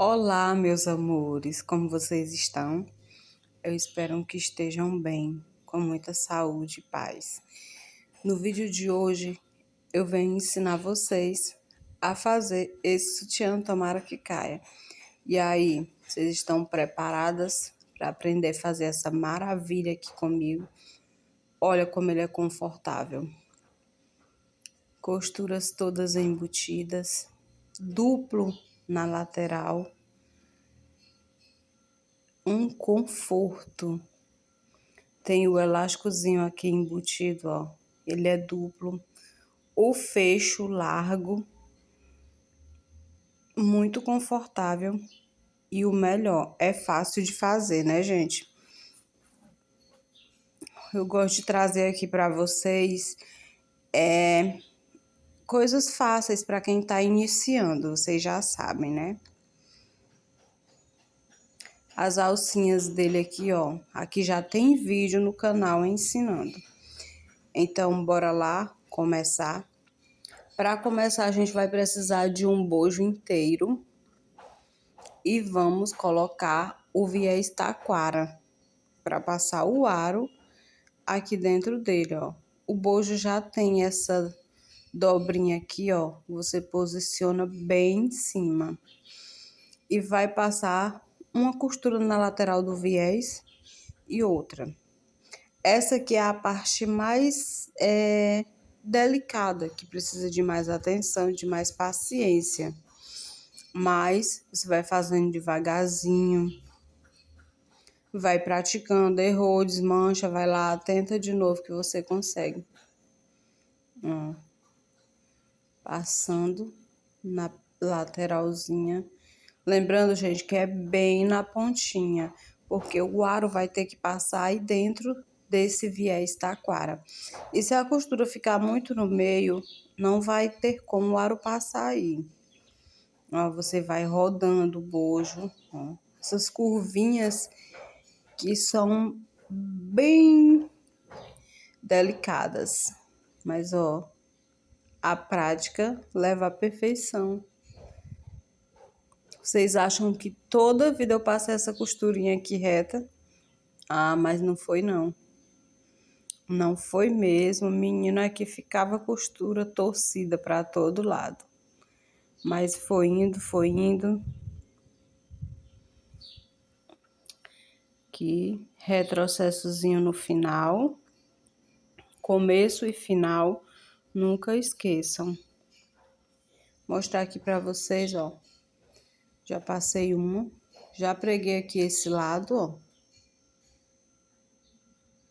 Olá, meus amores, como vocês estão? Eu espero que estejam bem, com muita saúde e paz. No vídeo de hoje, eu venho ensinar vocês a fazer esse sutiã tomara que caia. E aí, vocês estão preparadas para aprender a fazer essa maravilha aqui comigo? Olha como ele é confortável. Costuras todas embutidas, duplo na lateral. Um conforto. Tem o elásticozinho aqui embutido, ó. Ele é duplo. O fecho largo. Muito confortável. E o melhor, é fácil de fazer, né, gente? Eu gosto de trazer aqui para vocês coisas fáceis para quem tá iniciando. Vocês já sabem, né? As alcinhas dele aqui, ó. Aqui já tem vídeo no canal ensinando. Então, bora lá começar. Para começar, a gente vai precisar de um bojo inteiro e vamos colocar o viés taquara para passar o aro aqui dentro dele, ó. O bojo já tem essa dobrinha aqui, ó. Você posiciona bem em cima e vai passar uma costura na lateral do viés e outra. Essa aqui é a parte mais delicada, que precisa de mais atenção, de mais paciência. Mas você vai fazendo devagarzinho, vai praticando, errou, desmancha, vai lá, tenta de novo que você consegue. Ó, passando na lateralzinha. Lembrando, gente, que é bem na pontinha, porque o aro vai ter que passar aí dentro desse viés taquara. E se a costura ficar muito no meio, não vai ter como o aro passar aí. Ó, você vai rodando o bojo, ó. Essas curvinhas que são bem delicadas. Mas, ó, a prática leva à perfeição. Vocês acham que toda vida eu passei essa costurinha aqui reta? Ah, mas não foi não. Não foi mesmo, menina, é que ficava costura torcida para todo lado. Mas foi indo, foi indo. Aqui, retrocessozinho no final. Começo e final, nunca esqueçam. Mostrar aqui para vocês, ó. Já passei uma. Já preguei aqui esse lado, ó.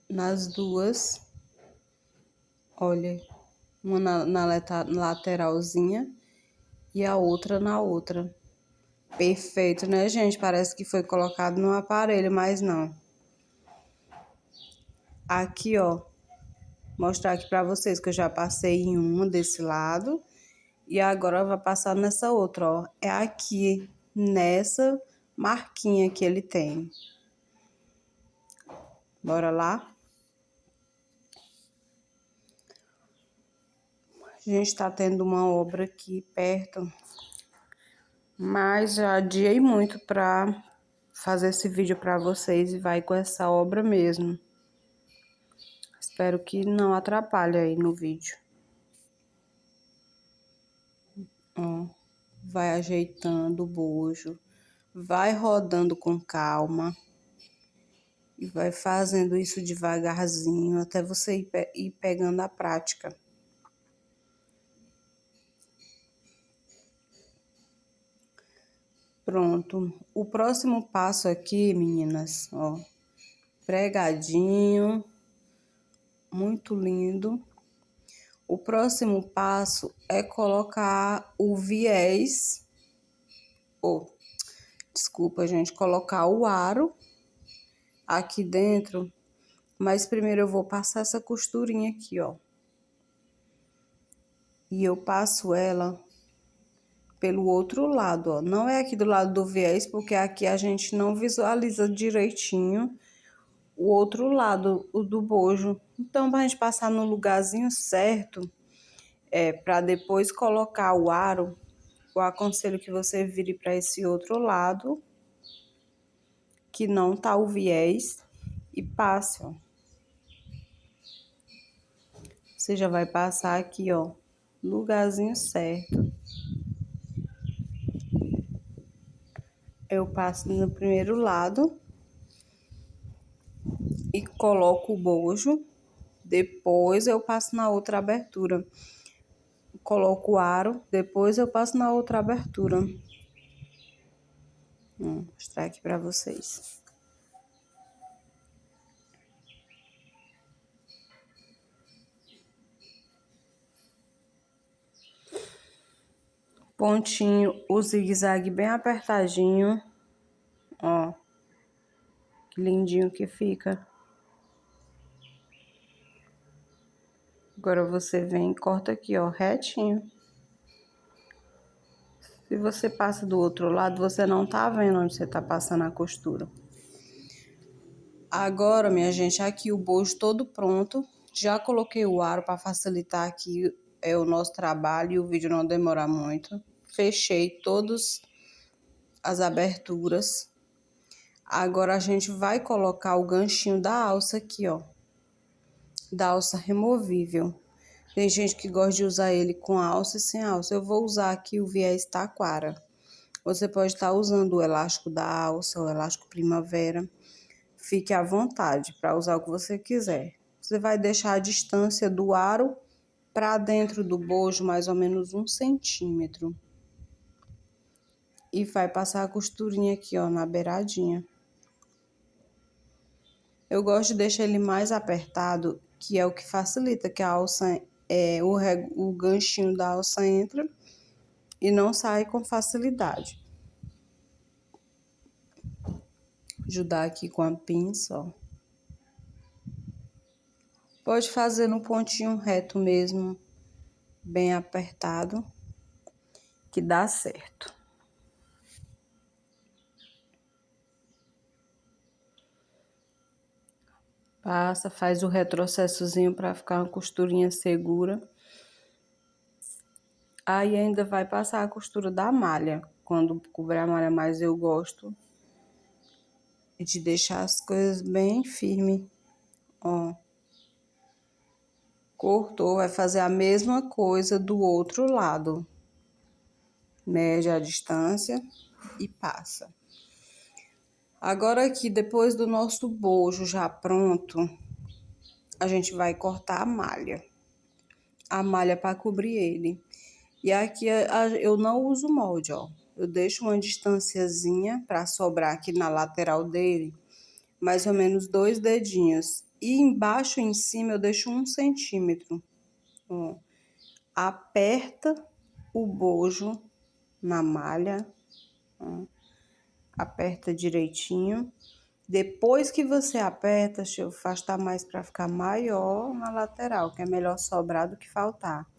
Nas duas. Olha, uma na lateralzinha e a outra na outra. Perfeito, né, gente? Parece que foi colocado no aparelho, mas não. Aqui, ó, mostrar aqui pra vocês que eu já passei em uma desse lado. E agora eu vou passar nessa outra, ó. É aqui, nessa marquinha que ele tem. Bora lá? A gente tá tendo uma obra aqui perto. Mas já adiei muito pra fazer esse vídeo pra vocês e vai com essa obra mesmo. Espero que não atrapalhe aí no vídeo. Ó, vai ajeitando o bojo, vai rodando com calma e vai fazendo isso devagarzinho até você ir pegando a prática. Pronto. O próximo passo aqui, meninas, ó, pregadinho, muito lindo. O próximo passo é colocar o viés, desculpa, gente, colocar o aro aqui dentro, mas primeiro eu vou passar essa costurinha aqui, ó. E eu passo ela pelo outro lado, ó. Não é aqui do lado do viés, porque aqui a gente não visualiza direitinho o outro lado, o do bojo. Então, pra gente passar no lugarzinho certo, para depois colocar o aro, eu aconselho que você vire para esse outro lado, que não tá o viés, e passe, ó. Você já vai passar aqui, ó, no lugarzinho certo. Eu passo no primeiro lado e coloco o bojo. Depois eu passo na outra abertura. Coloco o aro, depois eu passo na outra abertura. Vou mostrar aqui pra vocês. Pontinho, o zigue-zague bem apertadinho. Ó, que lindinho que fica. Agora você vem e corta aqui, ó, retinho. Se você passa do outro lado, você não tá vendo onde você tá passando a costura. Agora, minha gente, aqui o bojo todo pronto. Já coloquei o aro para facilitar aqui o nosso trabalho e o vídeo não demorar muito. Fechei todas as aberturas. Agora a gente vai colocar o ganchinho da alça aqui, ó. Da alça removível. Tem gente que gosta de usar ele com alça e sem alça. Eu vou usar aqui o viés taquara. Você pode estar usando o elástico da alça, o elástico primavera. Fique à vontade para usar o que você quiser. Você vai deixar a distância do aro para dentro do bojo mais ou menos 1 centímetro. E vai passar a costurinha aqui, ó, na beiradinha. Eu gosto de deixar ele mais apertado, que é o que facilita que a alça, o ganchinho da alça entra e não sai com facilidade. Ajudar aqui com a pinça, ó. Pode fazer no pontinho reto mesmo, bem apertado, que dá certo. Passa, faz o retrocessozinho para ficar uma costurinha segura. Aí ainda vai passar a costura da malha. Quando cobrir a malha mais, eu gosto de deixar as coisas bem firmes, ó. Cortou, vai fazer a mesma coisa do outro lado. Mede a distância e passa. Agora aqui, depois do nosso bojo já pronto, a gente vai cortar a malha. A malha para cobrir ele. E aqui eu não uso molde, ó. Eu deixo uma distanciazinha para sobrar aqui na lateral dele, mais ou menos 2 dedinhos. E embaixo e em cima eu deixo 1 centímetro. Ó. Aperta o bojo na malha, ó. Aperta direitinho. Depois que você aperta, deixa eu afastar mais para ficar maior na lateral, que é melhor sobrar do que faltar.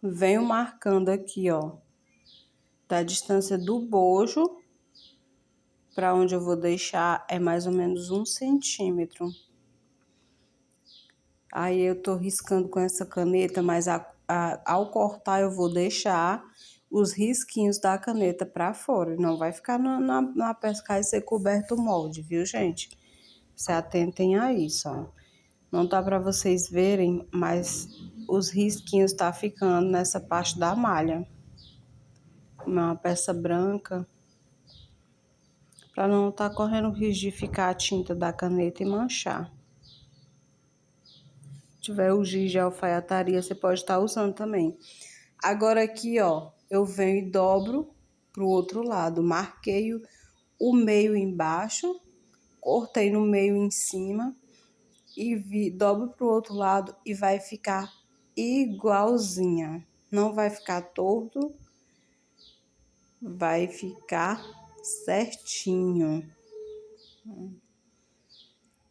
Venho marcando aqui, ó, da distância do bojo para onde eu vou deixar é mais ou menos 1 centímetro. Aí eu tô riscando com essa caneta, mas ao cortar eu vou deixar os risquinhos da caneta para fora. Não vai ficar na pescar e ser coberto o molde, viu, gente? Se atentem a isso, ó. Não dá para vocês verem, mas os risquinhos tá ficando nessa parte da malha. Uma peça branca, para não tá correndo risco de ficar a tinta da caneta e manchar. Se tiver o giz de alfaiataria, você pode estar usando também. Agora aqui, ó, eu venho e dobro pro outro lado. Marquei o meio embaixo, cortei no meio em cima e dobro pro outro lado e vai ficar igualzinha. Não vai ficar torto, vai ficar certinho.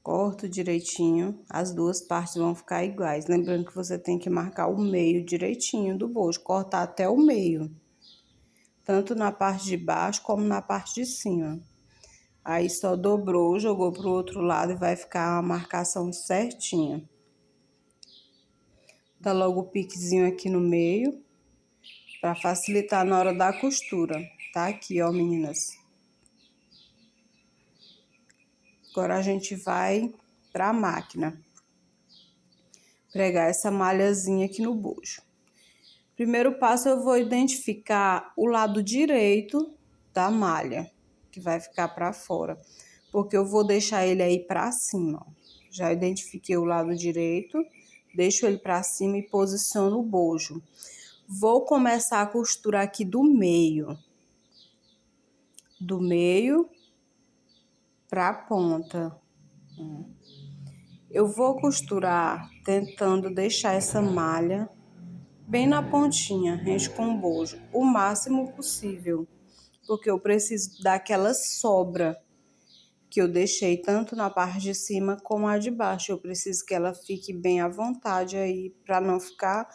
Corto direitinho, as duas partes vão ficar iguais. Lembrando que você tem que marcar o meio direitinho do bojo, cortar até o meio. Tanto na parte de baixo como na parte de cima. Aí só dobrou, jogou pro outro lado e vai ficar a marcação certinha. Dá logo o piquezinho aqui no meio. para facilitar na hora da costura. Tá aqui, ó, meninas. Agora a gente vai para a máquina pregar essa malhazinha aqui no bojo. Primeiro passo, eu vou identificar o lado direito da malha, que vai ficar para fora, porque eu vou deixar ele aí para cima, ó. Já identifiquei o lado direito, deixo ele para cima e posiciono o bojo. Vou começar a costurar aqui do meio para a ponta. Eu vou costurar tentando deixar essa malha bem na pontinha, rente com o bojo, o máximo possível, porque eu preciso daquela sobra que eu deixei tanto na parte de cima como a de baixo. Eu preciso que ela fique bem à vontade aí, para não ficar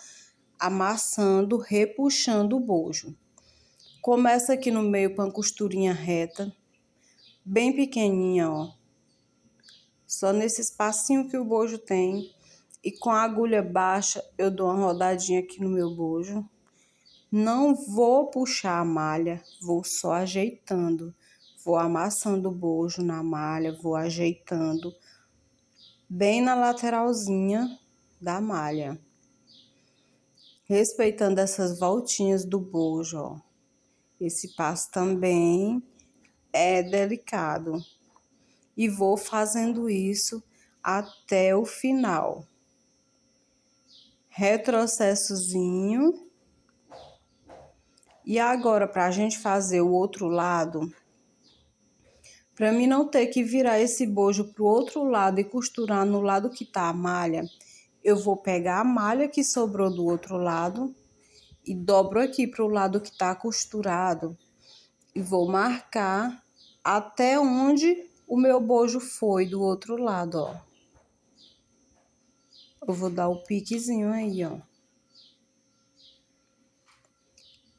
amassando, repuxando o bojo. Começa aqui no meio com a costurinha reta, bem pequenininha, ó. Só nesse espacinho que o bojo tem. E com a agulha baixa, eu dou uma rodadinha aqui no meu bojo. Não vou puxar a malha, vou só ajeitando. Vou amassando o bojo na malha, vou ajeitando bem na lateralzinha da malha. Respeitando essas voltinhas do bojo, ó. Esse passo também é delicado. E vou fazendo isso até o final. Retrocessozinho. E agora, para a gente fazer o outro lado, para mim não ter que virar esse bojo pro outro lado e costurar no lado que tá a malha, eu vou pegar a malha que sobrou do outro lado e dobro aqui pro lado que tá costurado e vou marcar até onde o meu bojo foi do outro lado, ó. Eu vou dar o piquezinho aí, ó.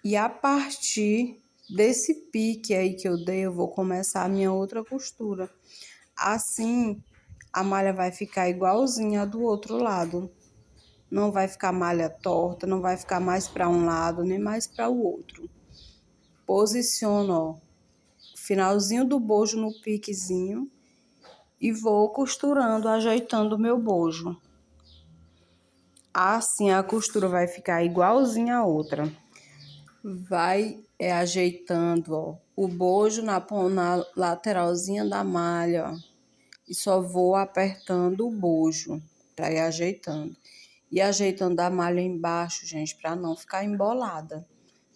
E a partir desse pique aí que eu dei, eu vou começar a minha outra costura. Assim, a malha vai ficar igualzinha a do outro lado. Não vai ficar malha torta, não vai ficar mais para um lado, nem mais para o outro. Posiciono, ó, o finalzinho do bojo no piquezinho e vou costurando, ajeitando o meu bojo. Assim, a costura vai ficar igualzinha a outra. Vai ajeitando, ó, o bojo na lateralzinha da malha, ó, e só vou apertando o bojo para ir ajeitando. E ajeitando a malha embaixo, gente, para não ficar embolada.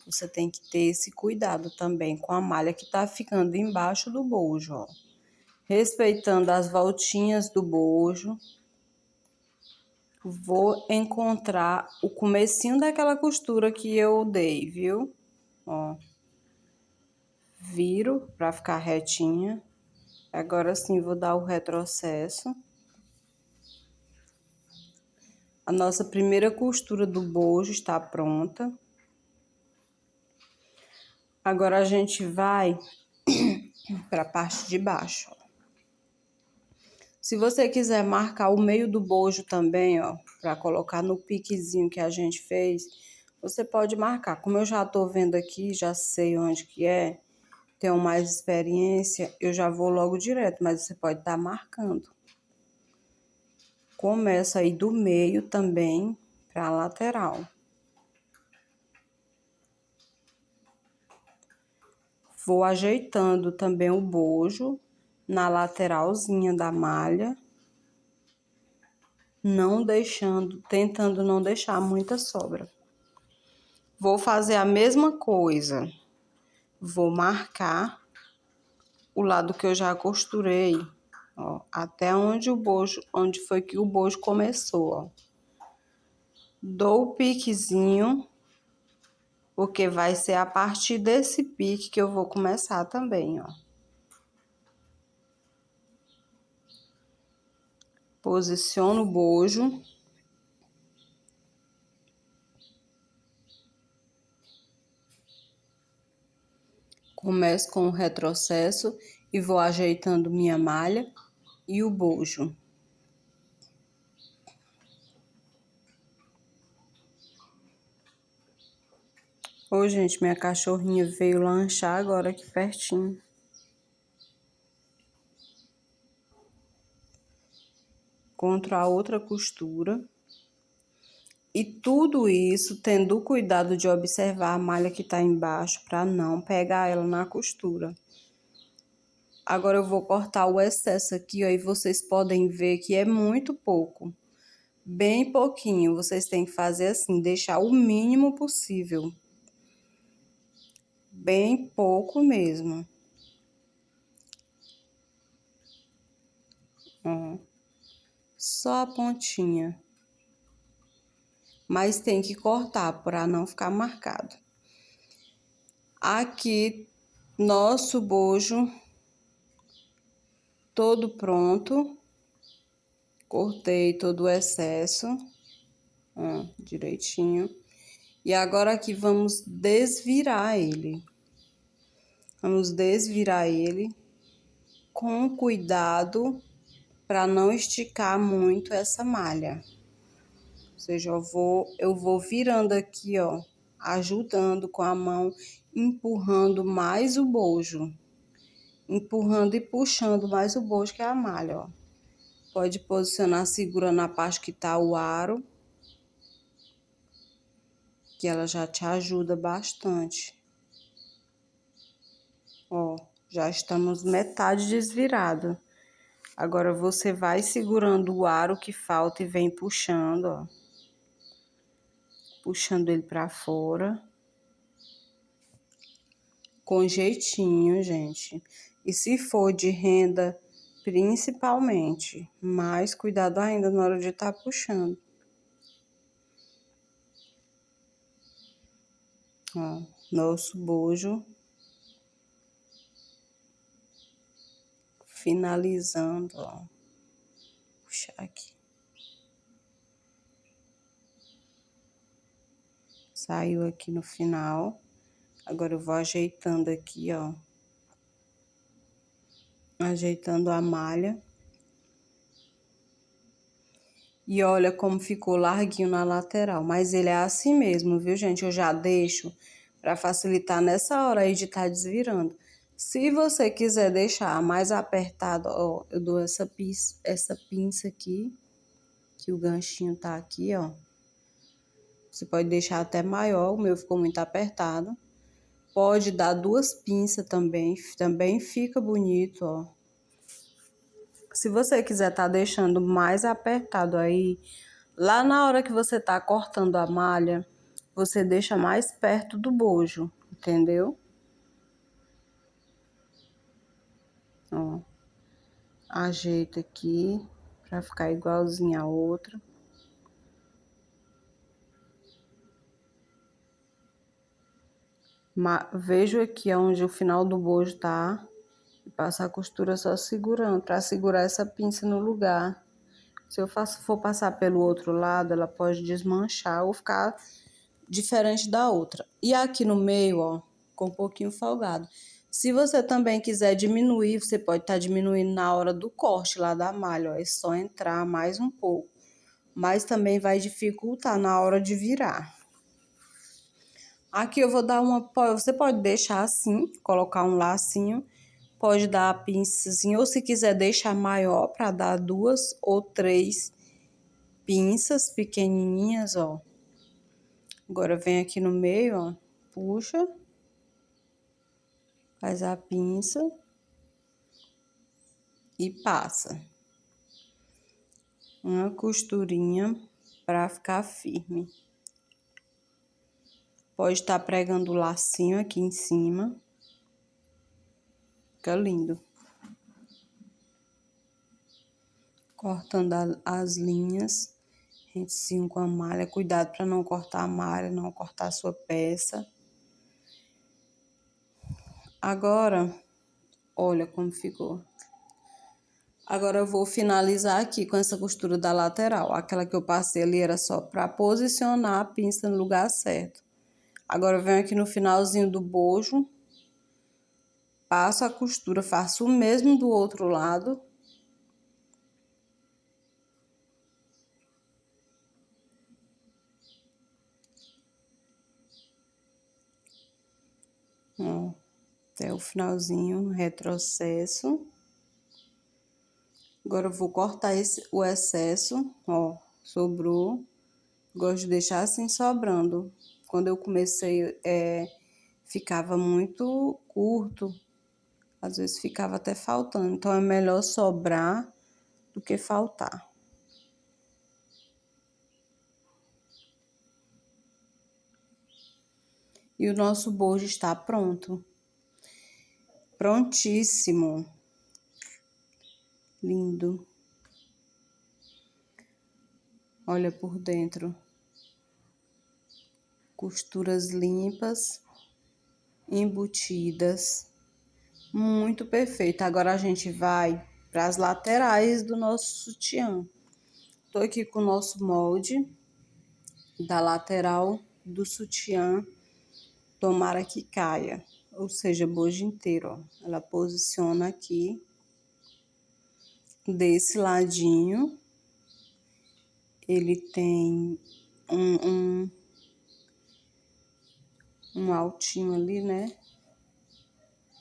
Você tem que ter esse cuidado também com a malha que tá ficando embaixo do bojo, ó. Respeitando as voltinhas do bojo. Vou encontrar o comecinho daquela costura que eu dei, viu? Ó. Viro para ficar retinha. Agora sim, vou dar o retrocesso. A nossa primeira costura do bojo está pronta. Agora a gente vai para a parte de baixo, ó. Se você quiser marcar o meio do bojo também, ó, para colocar no piquezinho que a gente fez, você pode marcar. Como eu já tô vendo aqui, já sei onde que é, tenho mais experiência, eu já vou logo direto, mas você pode estar marcando. Começa aí do meio também para a lateral. Vou ajeitando também o bojo na lateralzinha da malha, não deixando, tentando não deixar muita sobra. Vou fazer a mesma coisa. Vou marcar o lado que eu já costurei, ó, até onde o bojo, onde foi que o bojo começou, ó. Dou o piquezinho, porque vai ser a partir desse pique que eu vou começar também, ó. Posiciono o bojo. Começo com o retrocesso e vou ajeitando minha malha e o bojo. Ô, gente, minha cachorrinha veio lanchar agora aqui pertinho. Contra a outra costura. E tudo isso tendo o cuidado de observar a malha que tá embaixo para não pegar ela na costura. Agora eu vou cortar o excesso aqui, ó, e vocês podem ver que é muito pouco. Bem pouquinho. Vocês têm que fazer assim, deixar o mínimo possível. Bem pouco mesmo. Ó. Só a pontinha. Mas tem que cortar para não ficar marcado. Aqui, nosso bojo todo pronto. Cortei todo o excesso, ó, direitinho. E agora aqui vamos desvirar ele. Vamos desvirar ele com cuidado para não esticar muito essa malha. Ou seja, eu vou virando aqui, ó, ajudando com a mão, empurrando mais o bojo. Empurrando e puxando mais o bojo que é a malha, ó. Pode posicionar segurando a parte que tá o aro, que ela já te ajuda bastante. Ó, já estamos metade desvirado. Agora você vai segurando o aro que falta e vem puxando, ó. Puxando ele pra fora. Com jeitinho, gente. E se for de renda, principalmente, mais cuidado ainda na hora de estar puxando. Ó, nosso bojo. Finalizando, ó. Puxar aqui. Saiu aqui no final. Agora eu vou ajeitando aqui, ó. Ajeitando a malha. E olha como ficou larguinho na lateral. Mas ele é assim mesmo, viu, gente? Eu já deixo para facilitar nessa hora aí de estar desvirando. Se você quiser deixar mais apertado, ó, eu dou essa pinça aqui, que o ganchinho tá aqui, ó. Você pode deixar até maior, o meu ficou muito apertado. Pode dar 2 pinças também fica bonito, ó. Se você quiser tá deixando mais apertado aí, lá na hora que você tá cortando a malha, você deixa mais perto do bojo, entendeu? Ó, ajeita aqui pra ficar igualzinha a outra. Vejo aqui onde o final do bojo tá e passa a costura só segurando, pra segurar essa pinça no lugar. Se eu for passar pelo outro lado, ela pode desmanchar ou ficar diferente da outra. E aqui no meio, ó, com um pouquinho folgado. Se você também quiser diminuir, você pode estar diminuindo na hora do corte lá da malha, ó. É só entrar mais um pouco. Mas também vai dificultar na hora de virar. Aqui eu vou dar uma... Você pode deixar assim, colocar um lacinho. Pode dar a pinçazinha, ou se quiser deixar maior, para dar 2 ou 3 pinças pequenininhas, ó. Agora vem aqui no meio, ó, puxa, faz a pinça e passa uma costurinha para ficar firme. Pode estar pregando o lacinho aqui em cima. Fica lindo. Cortando as linhas, rentezinho com a malha. Cuidado para não cortar a malha, não cortar a sua peça. Agora, olha como ficou. Agora eu vou finalizar aqui com essa costura da lateral. Aquela que eu passei ali era só para posicionar a pinça no lugar certo. Agora eu venho aqui no finalzinho do bojo, passo a costura, faço o mesmo do outro lado. Ó, até o finalzinho, retrocesso. Agora eu vou cortar o excesso, ó, sobrou. Gosto de deixar assim sobrando. Quando eu comecei, ficava muito curto, às vezes ficava até faltando. Então é melhor sobrar do que faltar. E o nosso bojo está pronto. Prontíssimo. Lindo. Olha por dentro. Costuras limpas, embutidas. Muito perfeito. Agora a gente vai para as laterais do nosso sutiã. Tô aqui com o nosso molde da lateral do sutiã. Tomara que caia, ou seja, bojo inteiro, ó. Ela posiciona aqui desse ladinho. Ele tem um altinho ali, né?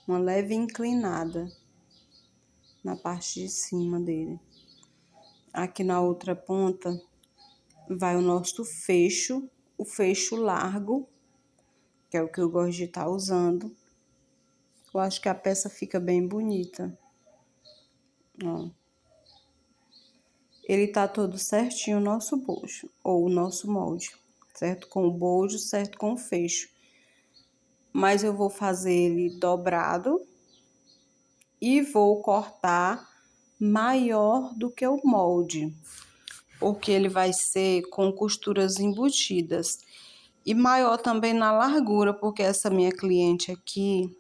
Uma leve inclinada na parte de cima dele. Aqui na outra ponta vai o nosso fecho, o fecho largo, que é o que eu gosto de estar usando. Eu acho que a peça fica bem bonita. Ó. Ele tá todo certinho o nosso bojo, ou o nosso molde, certo? Com o bojo, certo com o fecho. Mas eu vou fazer ele dobrado e vou cortar maior do que o molde, porque ele vai ser com costuras embutidas. E maior também na largura, porque essa minha cliente aqui,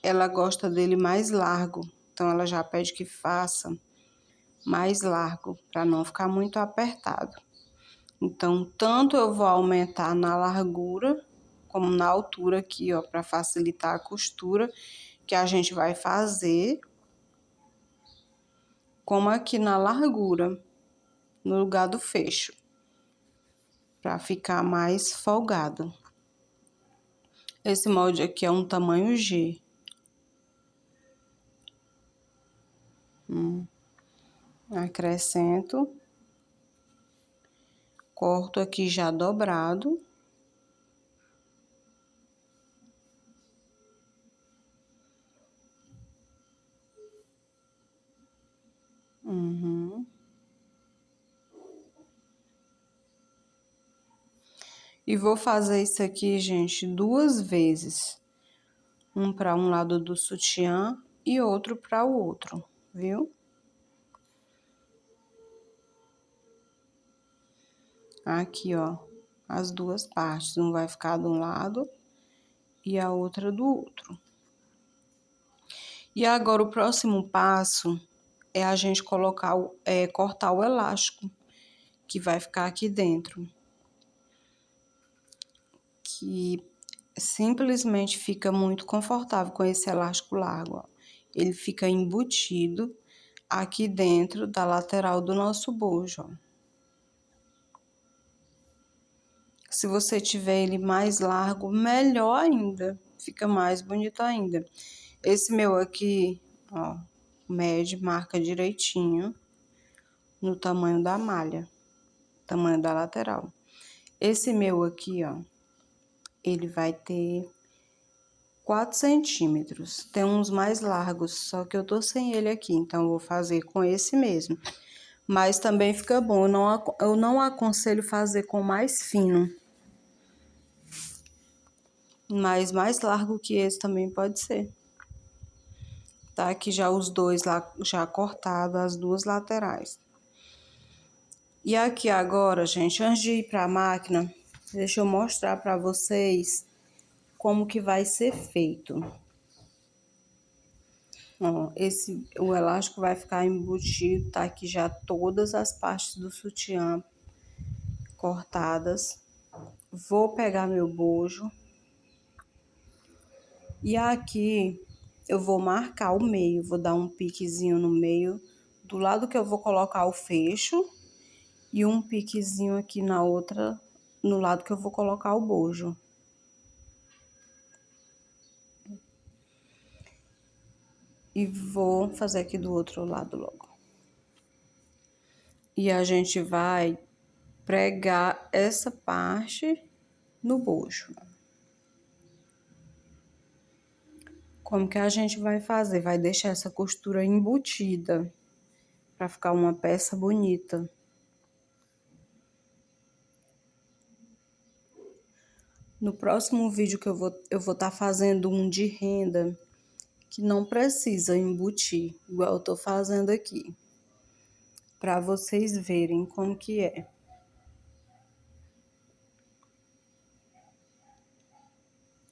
ela gosta dele mais largo. Então, ela já pede que faça mais largo, para não ficar muito apertado. Então, tanto eu vou aumentar na largura, como na altura aqui, ó, para facilitar a costura que a gente vai fazer, como aqui na largura, no lugar do fecho, para ficar mais folgado. Esse molde aqui é um tamanho G. Acrescento. Corto aqui já dobrado. E vou fazer isso aqui, gente, 2 vezes. Um para um lado do sutiã e outro para o outro, viu? Aqui, ó, as duas partes. Um vai ficar de um lado e a outra do outro. E agora o próximo passo é a gente colocar, cortar o elástico que vai ficar aqui dentro. Que simplesmente fica muito confortável com esse elástico largo, ó. Ele fica embutido aqui dentro da lateral do nosso bojo, ó. Se você tiver ele mais largo, melhor ainda, fica mais bonito ainda. Esse meu aqui, ó, mede, marca direitinho no tamanho da malha, tamanho da lateral. Esse meu aqui, ó, ele vai ter 4 centímetros. Tem uns mais largos, só que eu tô sem ele aqui, então eu vou fazer com esse mesmo. Mas também fica bom, eu não aconselho fazer com mais fino. Mas mais largo que esse também pode ser. Tá aqui já os dois lá, já cortado, as duas laterais. E aqui agora, gente, antes de ir pra máquina, deixa eu mostrar pra vocês como que vai ser feito. Ó, o elástico vai ficar embutido, tá aqui já todas as partes do sutiã cortadas. Vou pegar meu bojo. E aqui eu vou marcar o meio, vou dar um piquezinho no meio, do lado que eu vou colocar o fecho, e um piquezinho aqui na outra, no lado que eu vou colocar o bojo. E vou fazer aqui do outro lado logo. E a gente vai pregar essa parte no bojo. Como que a gente vai fazer? Vai deixar essa costura embutida para ficar uma peça bonita. No próximo vídeo que eu vou estar fazendo um de renda que não precisa embutir, igual eu tô fazendo aqui, para vocês verem como que é.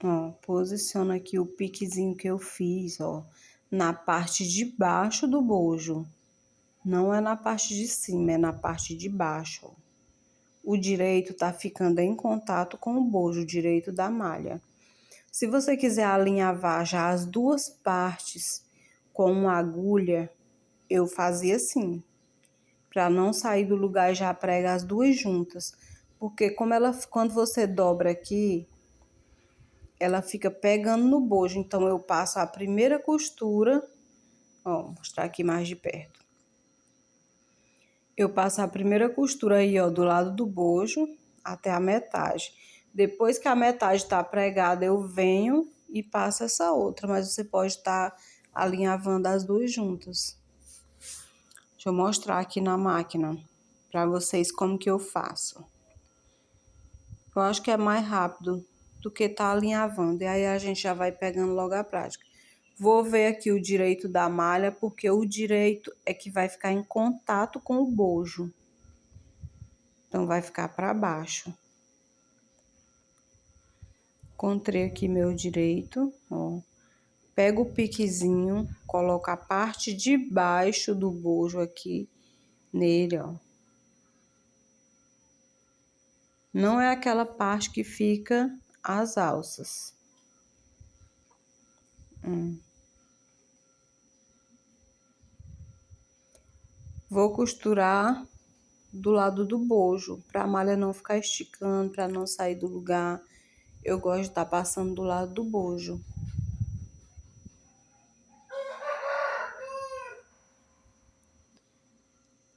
Ó, posiciona aqui o piquezinho que eu fiz, ó, na parte de baixo do bojo. Não é na parte de cima, é na parte de baixo, ó. O direito tá ficando em contato com o bojo direito da malha. Se você quiser alinhavar já as duas partes com uma agulha, eu fazia assim, para não sair do lugar e já prega as duas juntas. Porque como quando você dobra aqui, ela fica pegando no bojo. Então, eu passo a primeira costura, ó, vou mostrar aqui mais de perto. Eu passo a primeira costura aí, ó, do lado do bojo até a metade. Depois que a metade tá pregada, eu venho e passo essa outra, mas você pode estar alinhavando as duas juntas. Deixa eu mostrar aqui na máquina para vocês como que eu faço. Eu acho que é mais rápido do que tá alinhavando, e aí a gente já vai pegando logo a prática. Vou ver aqui o direito da malha, porque o direito é que vai ficar em contato com o bojo. Então, vai ficar para baixo. Encontrei aqui meu direito, ó. Pego o piquezinho, coloco a parte de baixo do bojo aqui nele, ó. Não é aquela parte que fica as alças. Vou costurar do lado do bojo, para a malha não ficar esticando, para não sair do lugar. Eu gosto de estar passando do lado do bojo.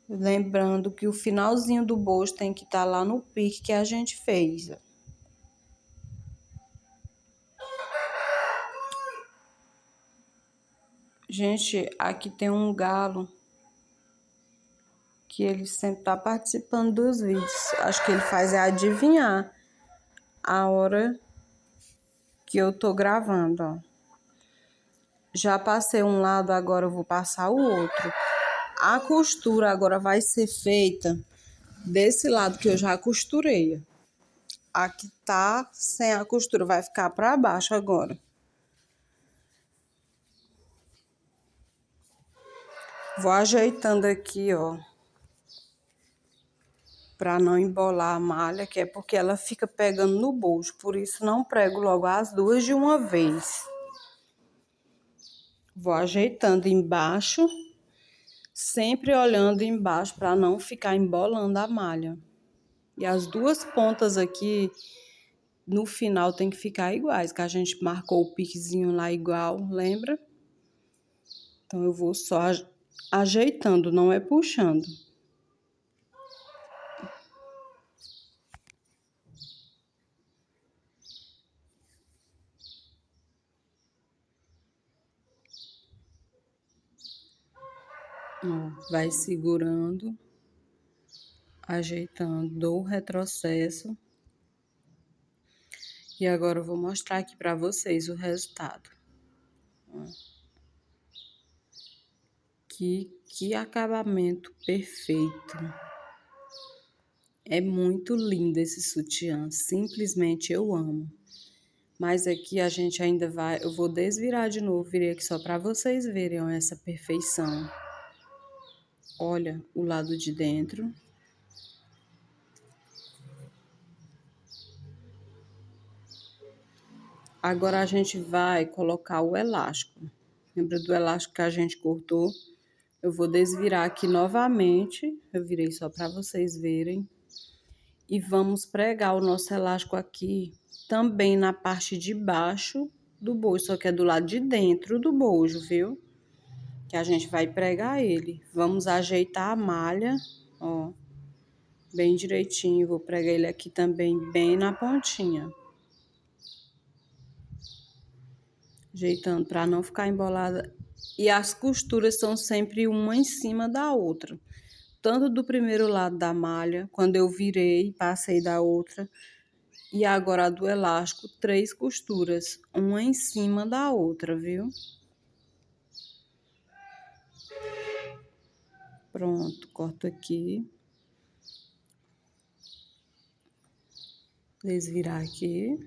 Lembrando que o finalzinho do bojo tem que estar lá no pique que a gente fez. Gente, aqui tem um galo que ele sempre tá participando dos vídeos. Acho que ele faz adivinhar a hora que eu tô gravando, ó. Já passei um lado, agora eu vou passar o outro. A costura agora vai ser feita desse lado que eu já costurei. Aqui tá sem a costura, vai ficar para baixo agora. Vou ajeitando aqui, ó, para não embolar a malha, que é porque ela fica pegando no bojo. Por isso, não prego logo as duas de uma vez. Vou ajeitando embaixo, sempre olhando embaixo para não ficar embolando a malha. E as duas pontas aqui, no final, tem que ficar iguais, que a gente marcou o piquezinho lá igual, lembra? Então, eu vou só ajeitando, não é puxando. Ó, vai segurando, ajeitando, dou o retrocesso. E agora eu vou mostrar aqui para vocês o resultado. Ó. Que acabamento perfeito. É muito lindo esse sutiã, simplesmente eu amo. Mas aqui a gente ainda vai, eu vou desvirar de novo, virei aqui só para vocês verem, ó, essa perfeição. Olha o lado de dentro. Agora a gente vai colocar o elástico. Lembra do elástico que a gente cortou? Eu vou desvirar aqui novamente, eu virei só para vocês verem. E vamos pregar o nosso elástico aqui também na parte de baixo do bojo, só que é do lado de dentro do bojo, viu? que a gente vai pregar ele. Vamos ajeitar a malha, ó, bem direitinho. Vou pregar ele aqui também bem na pontinha. Ajeitando para não ficar embolada. E as costuras são sempre uma em cima da outra. Tanto do primeiro lado da malha, quando eu virei, passei da outra. E agora a do elástico, 3 costuras, uma em cima da outra, viu? Pronto, corto aqui. Desvirar aqui.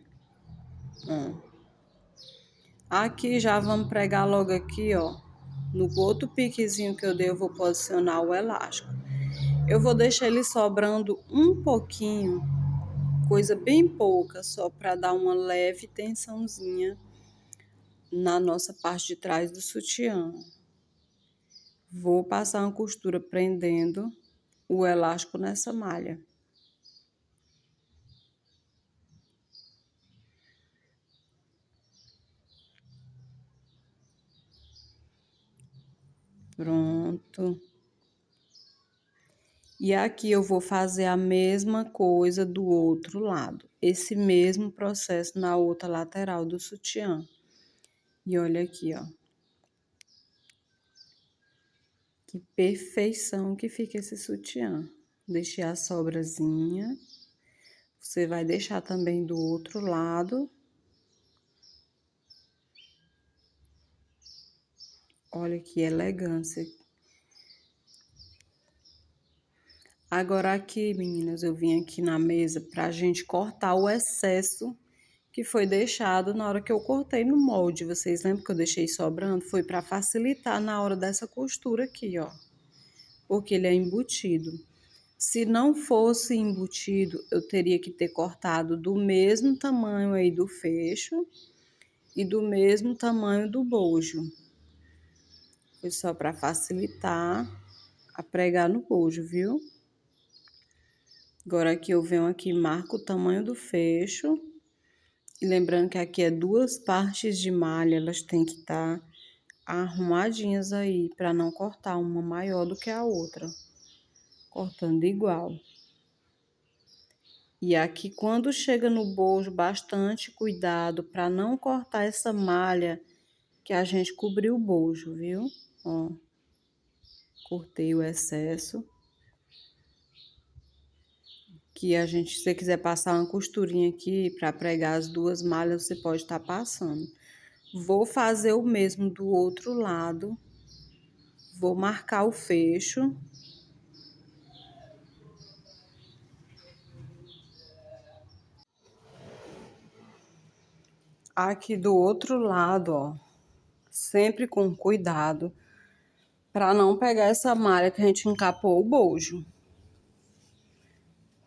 Aqui já vamos pregar logo aqui, ó. No outro piquezinho que eu dei, eu vou posicionar o elástico. Eu vou deixar ele sobrando um pouquinho, coisa bem pouca, só para dar uma leve tensãozinha na nossa parte de trás do sutiã. Vou passar uma costura prendendo o elástico nessa malha. Pronto. E aqui eu vou fazer a mesma coisa do outro lado. Esse mesmo processo na outra lateral do sutiã. E olha aqui, ó. Que perfeição que fica esse sutiã. Deixei a sobrazinha. Você vai deixar também do outro lado. Olha que elegância. Agora aqui, meninas, eu vim aqui na mesa pra gente cortar o excesso que foi deixado na hora que eu cortei no molde. Vocês lembram que eu deixei sobrando? Foi para facilitar na hora dessa costura aqui, ó. Porque ele é embutido. Se não fosse embutido, eu teria que ter cortado do mesmo tamanho aí do fecho e do mesmo tamanho do bojo. Foi só para facilitar a pregar no bojo, viu? Agora aqui eu venho aqui, marco o tamanho do fecho. E lembrando que aqui é 2 partes de malha, elas têm que estar arrumadinhas aí, para não cortar uma maior do que a outra. Cortando igual. E aqui, quando chega no bojo, bastante cuidado para não cortar essa malha que a gente cobriu o bojo, viu? Ó, cortei o excesso. Que a gente, se você quiser passar uma costurinha aqui para pregar as 2 malhas, você pode estar passando. Vou fazer o mesmo do outro lado. Vou marcar o fecho. Aqui do outro lado, ó, sempre com cuidado, para não pegar essa malha que a gente encapou o bojo.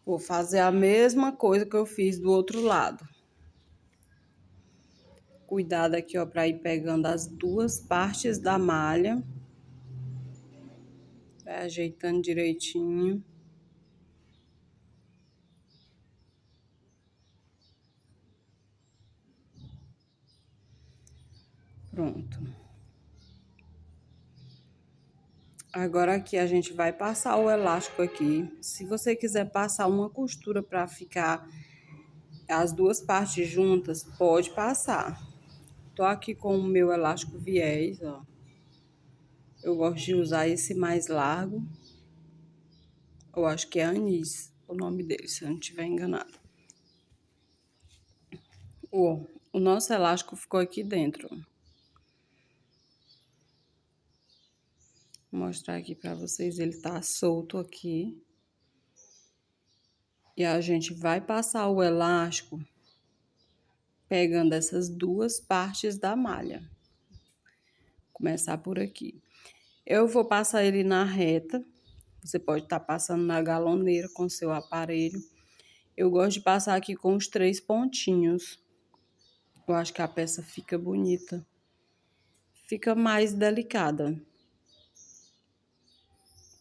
Vou fazer a mesma coisa que eu fiz do outro lado. Cuidado aqui, ó, para ir pegando as 2 partes da malha. Vai ajeitando direitinho. Pronto. Agora aqui a gente vai passar o elástico aqui. Se você quiser passar uma costura para ficar as 2 partes juntas, pode passar. Tô aqui com o meu elástico viés, ó. Eu gosto de usar esse mais largo. Eu acho que é anis o nome dele, se eu não estiver enganado. Ó, o nosso elástico ficou aqui dentro. Vou mostrar aqui pra vocês, ele tá solto aqui. E a gente vai passar o elástico pegando essas 2 partes da malha. Começar por aqui. Eu vou passar ele na reta. Você pode estar passando na galoneira com seu aparelho. Eu gosto de passar aqui com os 3 pontinhos. Eu acho que a peça fica bonita. Fica mais delicada.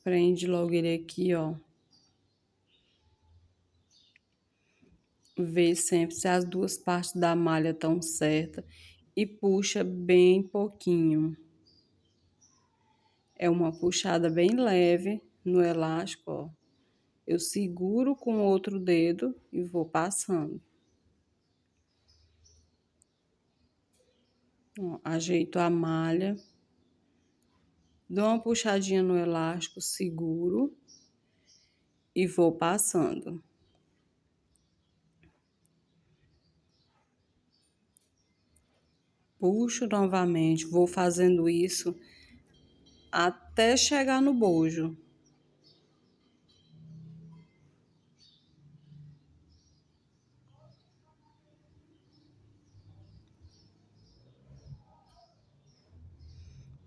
Prende logo ele aqui, ó. Vê sempre se as 2 partes da malha estão certas. E puxa bem pouquinho. É uma puxada bem leve no elástico, ó. Eu seguro com o outro dedo e vou passando. Ó, ajeito a malha, dou uma puxadinha no elástico, seguro e vou passando. Puxo novamente, vou fazendo isso até chegar no bojo.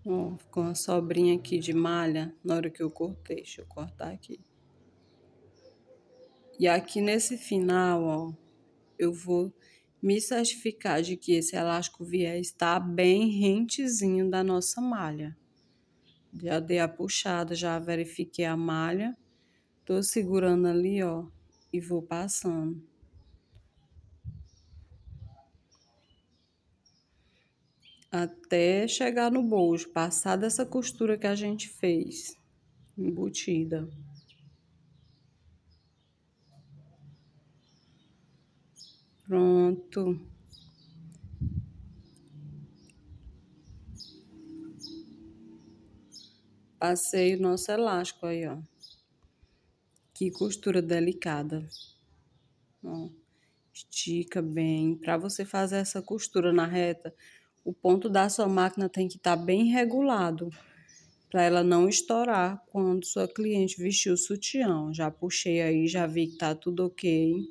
Ó, ficou uma sobrinha aqui de malha na hora que eu cortei. Deixa eu cortar aqui. E aqui nesse final, ó, eu vou me certificar de que esse elástico viés está bem rentezinho da nossa malha. Já dei a puxada, já verifiquei a malha. Tô segurando ali, ó, e vou passando. Até chegar no bojo, passar dessa costura que a gente fez, embutida. Pronto. Passei o nosso elástico aí, ó. Que costura delicada. Ó, estica bem. Para você fazer essa costura na reta, o ponto da sua máquina tem que estar bem regulado, para ela não estourar quando sua cliente vestir o sutiã. Já puxei aí, já vi que tá tudo ok.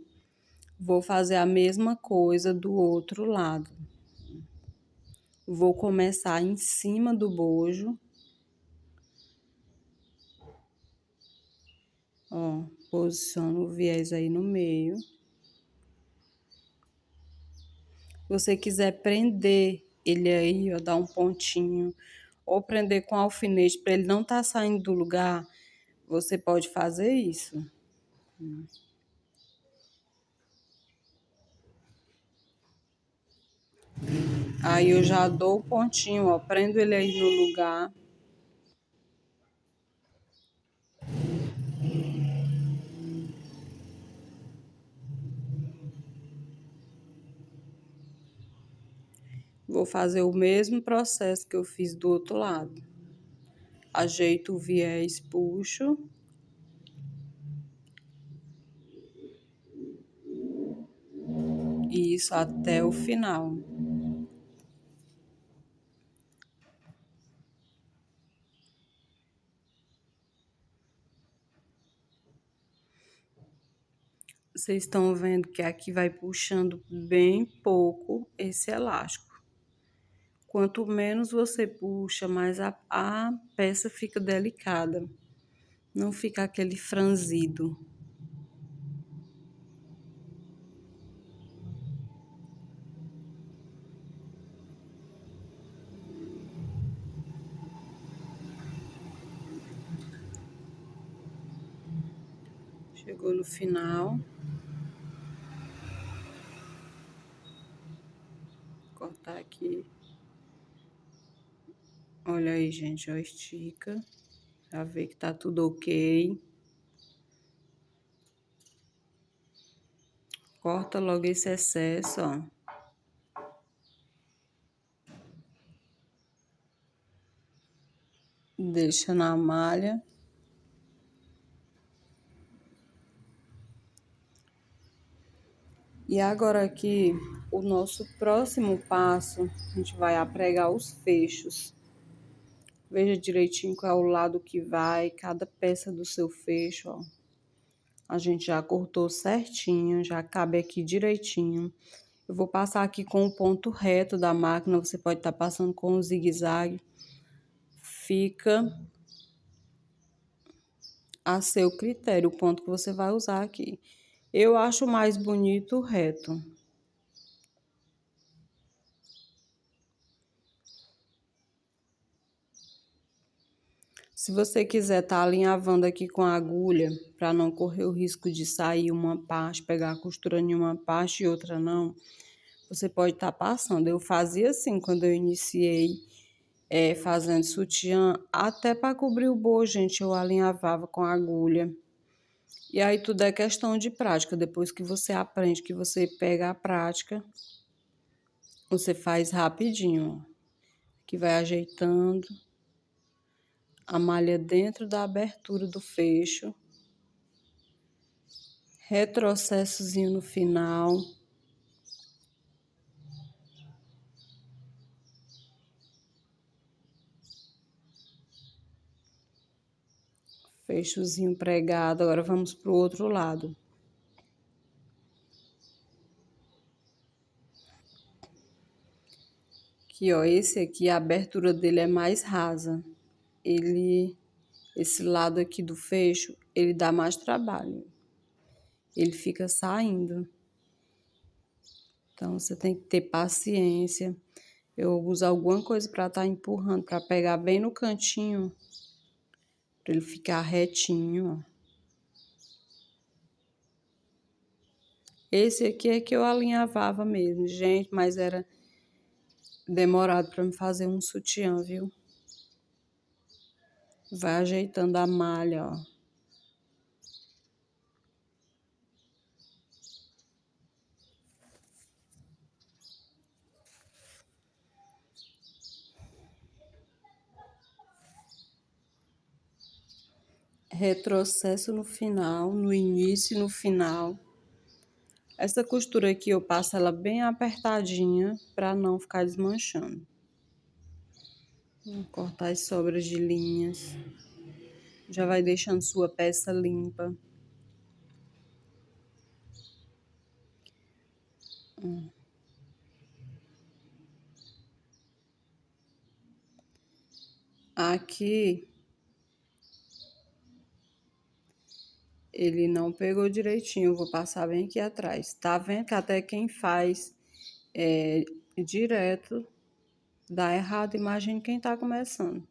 Vou fazer a mesma coisa do outro lado. Vou começar em cima do bojo. Ó, posiciono o viés aí no meio. Se você quiser prender ele aí, ó, dar um pontinho, ou prender com alfinete para ele não tá saindo do lugar, você pode fazer isso. Aí eu já dou o pontinho, ó, prendo ele aí no lugar. Vou fazer o mesmo processo que eu fiz do outro lado. Ajeito o viés, puxo. E isso até o final. Vocês estão vendo que aqui vai puxando bem pouco esse elástico. Quanto menos você puxa, mais a peça fica delicada. Não fica aquele franzido. Chegou no final. Vou cortar aqui. Olha aí, gente, ó, estica. Já vê que tá tudo ok. Corta logo esse excesso, ó. Deixa na malha. E agora aqui, o nosso próximo passo, a gente vai apregar os fechos. Veja direitinho qual é o lado que vai, cada peça do seu fecho, ó. A gente já cortou certinho, já cabe aqui direitinho. Eu vou passar aqui com o ponto reto da máquina, você pode estar passando com o zigue-zague. Fica a seu critério o ponto que você vai usar aqui. Eu acho mais bonito reto. Se você quiser estar alinhavando aqui com a agulha, para não correr o risco de sair uma parte, pegar a costura em uma parte e outra não, você pode estar passando. Eu fazia assim quando eu iniciei fazendo sutiã, até para cobrir o bojo, gente, eu alinhavava com a agulha. E aí tudo é questão de prática. Depois que você aprende, que você pega a prática, você faz rapidinho, ó. Que vai ajeitando a malha dentro da abertura do fecho. Retrocessozinho no final. Fechozinho pregado. Agora vamos pro outro lado. Aqui, ó, esse aqui, a abertura dele é mais rasa. Esse lado aqui do fecho, ele dá mais trabalho. Ele fica saindo. Então, você tem que ter paciência. Eu uso alguma coisa para estar empurrando, para pegar bem no cantinho, para ele ficar retinho, ó. Esse aqui é que eu alinhavava mesmo, gente, mas era demorado para me fazer um sutiã, viu? Vai ajeitando a malha, ó. Retrocesso no final, no início e no final. Essa costura aqui eu passo ela bem apertadinha para não ficar desmanchando. Vou cortar as sobras de linhas. Já vai deixando sua peça limpa. Aqui ele não pegou direitinho, eu vou passar bem aqui atrás. Tá vendo que até quem faz direto dá errado, imagine quem tá começando.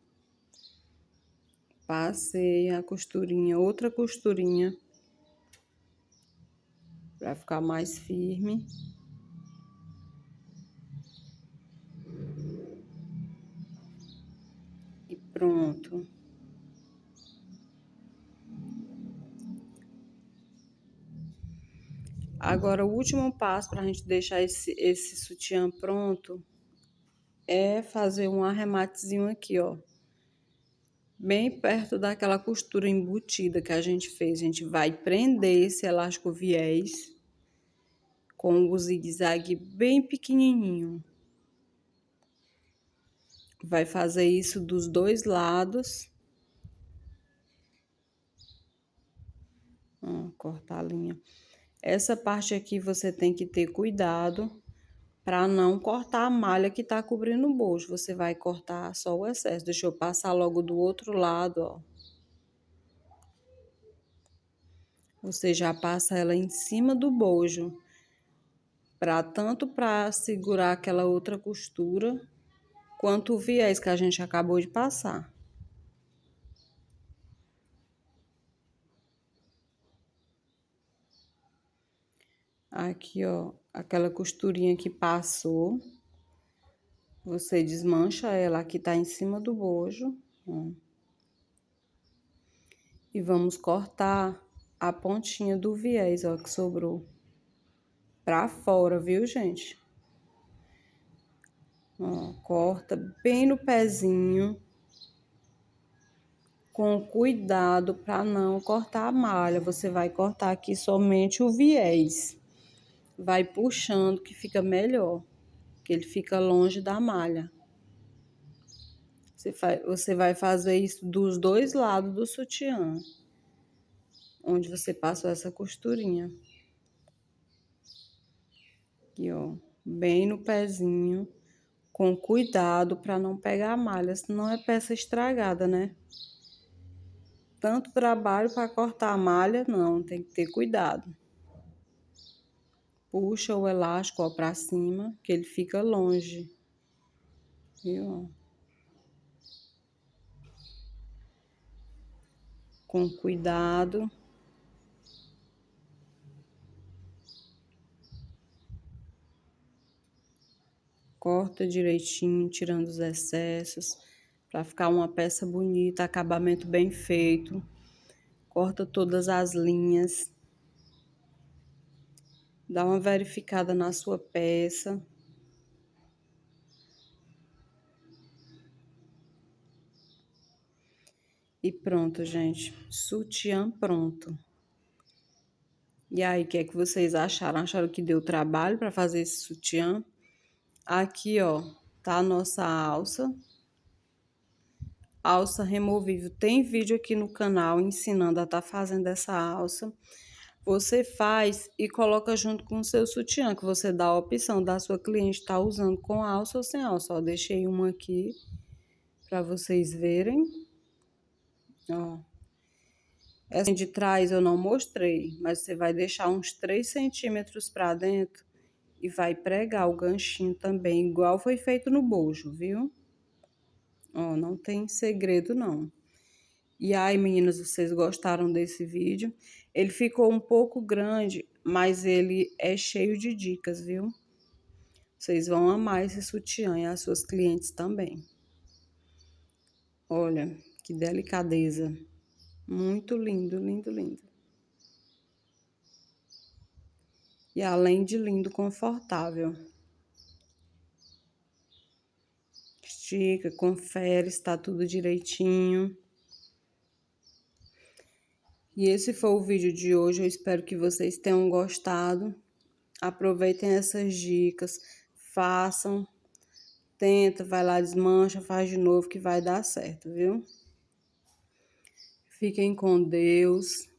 Passei a costurinha, outra costurinha, para ficar mais firme. E pronto. Agora, o último passo para a gente deixar esse sutiã pronto é fazer um arrematezinho aqui, ó. Bem perto daquela costura embutida que a gente fez. A gente vai prender esse elástico viés com o zigue-zague bem pequenininho. Vai fazer isso dos dois lados. Ó, cortar a linha. Essa parte aqui você tem que ter cuidado para não cortar a malha que tá cobrindo o bojo. Você vai cortar só o excesso. Deixa eu passar logo do outro lado, ó. Você já passa ela em cima do bojo, tanto para segurar aquela outra costura, quanto o viés que a gente acabou de passar. Aqui, ó, aquela costurinha que passou, você desmancha ela, aqui tá em cima do bojo, ó. E vamos cortar a pontinha do viés, ó, que sobrou pra fora, viu, gente? Ó, corta bem no pezinho, com cuidado para não cortar a malha. Você vai cortar aqui somente o viés. Vai puxando que fica melhor, que ele fica longe da malha. Você vai fazer isso dos dois lados do sutiã, onde você passou essa costurinha. Aqui, ó, bem no pezinho, com cuidado para não pegar a malha, senão é peça estragada, né? Tanto trabalho para cortar a malha, não, tem que ter cuidado. Puxa o elástico, ó, para cima, que ele fica longe, viu? Com cuidado. corta direitinho, tirando os excessos, para ficar uma peça bonita, acabamento bem feito. Corta todas as linhas. Dá uma verificada na sua peça. E pronto, gente. Sutiã pronto. E aí, o que é que vocês acharam? Acharam que deu trabalho para fazer esse sutiã? Aqui, ó, tá a nossa alça. Alça removível. Tem vídeo aqui no canal ensinando a estar fazendo essa alça. Você faz e coloca junto com o seu sutiã, que você dá a opção da sua cliente estar usando com alça ou sem alça. Ó, deixei uma aqui para vocês verem. Ó. Essa de trás eu não mostrei, mas você vai deixar uns 3 centímetros para dentro e vai pregar o ganchinho também, igual foi feito no bojo, viu? Ó, não tem segredo não. E aí, meninas, vocês gostaram desse vídeo? Ele ficou um pouco grande, mas ele é cheio de dicas, viu? Vocês vão amar esse sutiã e as suas clientes também. Olha, que delicadeza. Muito lindo, lindo, lindo. E além de lindo, confortável. Estica, confere, está tudo direitinho. E esse foi o vídeo de hoje. Eu espero que vocês tenham gostado. Aproveitem essas dicas, façam, tenta, vai lá, desmancha, faz de novo que vai dar certo, viu? Fiquem com Deus.